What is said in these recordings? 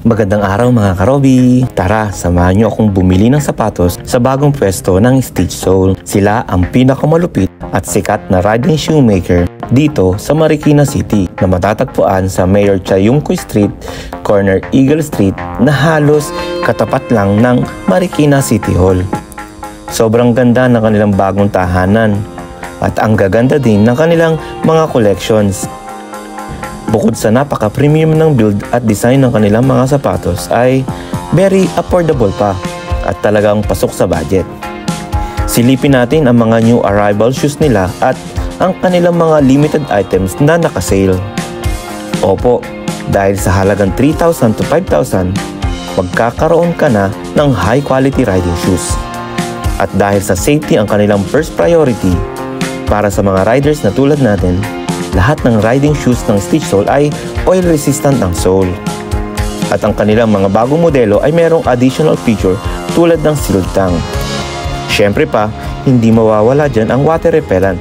Magandang araw mga karobi! Tara, samahan niyo akong bumili ng sapatos sa bagong pwesto ng Stitch Sole. Sila ang pinakamalupit at sikat na riding shoemaker dito sa Marikina City na matatagpuan sa Mayor Chayumkoy Street, corner Eagle Street na halos katapat lang ng Marikina City Hall. Sobrang ganda ng kanilang bagong tahanan at ang gaganda din ng kanilang mga collections. Bukod sa napaka-premium ng build at design ng kanilang mga sapatos ay very affordable pa at talagang pasok sa budget. Silipin natin ang mga new arrival shoes nila at ang kanilang mga limited items na naka-sale. Opo, dahil sa halagang 3,000 to 5,000, magkakaroon ka na ng high quality riding shoes. At dahil sa safety ang kanilang first priority, para sa mga riders na tulad natin, lahat ng riding shoes ng Stitch Sole ay oil resistant ang sole. At ang kanilang mga bagong modelo ay merong additional feature tulad ng sealed tongue. Syempre pa, hindi mawawala dyan ang water repellent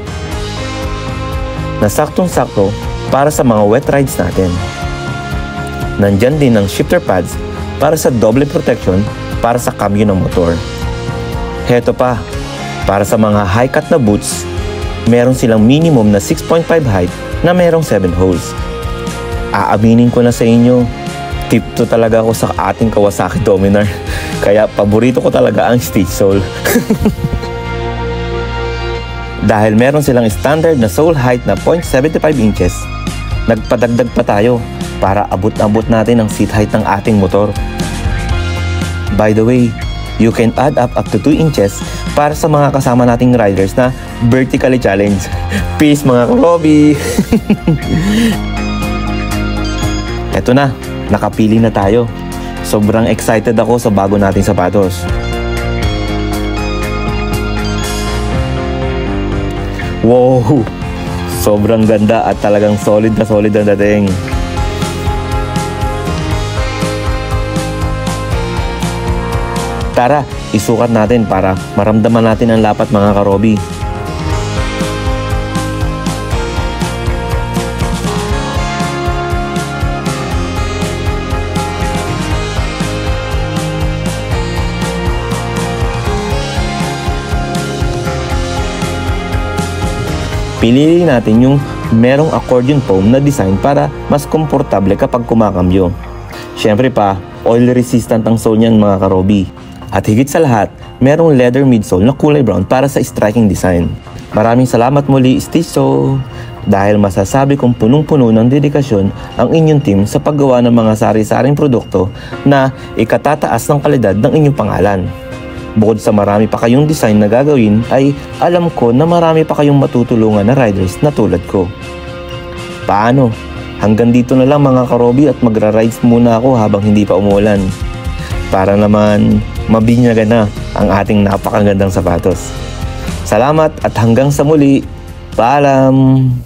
na saktong-sakto para sa mga wet rides natin. Nandyan din ang shifter pads para sa double protection para sa kamyo ng motor. Heto pa, para sa mga high cut na boots, meron silang minimum na 6.5 height na merong 7 holes. Aaminin ko na sa inyo, tip to talaga ako sa ating Kawasaki Dominar. Kaya paborito ko talaga ang Stitch Sole. Dahil meron silang standard na sole height na 0.75 inches, nagpadagdag pa tayo para abot-abot natin ang seat height ng ating motor. By the way, you can add up to 2 inches para sa mga kasama nating riders na vertically challenged. Peace mga karobi! Eto na, nakapili na tayo. Sobrang excited ako sa bago nating sapatos. Wow! Sobrang ganda at talagang solid na solid ang dating. Tara, isukat natin para maramdaman natin ang lapat mga karobi. Piliin natin yung merong accordion foam na design para mas komportable kapag kumakambyo. Syempre pa, oil resistant ang sole niyan mga karobi. At higit sa lahat, merong leather midsole na kulay brown para sa striking design. Maraming salamat muli, Stitch Sole! Dahil masasabi kong punong-puno ng dedikasyon ang inyong team sa paggawa ng mga sari-saring produkto na ikatataas ng kalidad ng inyong pangalan. Bukod sa marami pa kayong design na gagawin, ay alam ko na marami pa kayong matutulungan na riders na tulad ko. Paano? Hanggang dito na lang mga karobi at magra-rides muna ako habang hindi pa umuulan. Para naman mabinyagan na ang ating napakagandang sapatos. Salamat at hanggang sa muli. Paalam!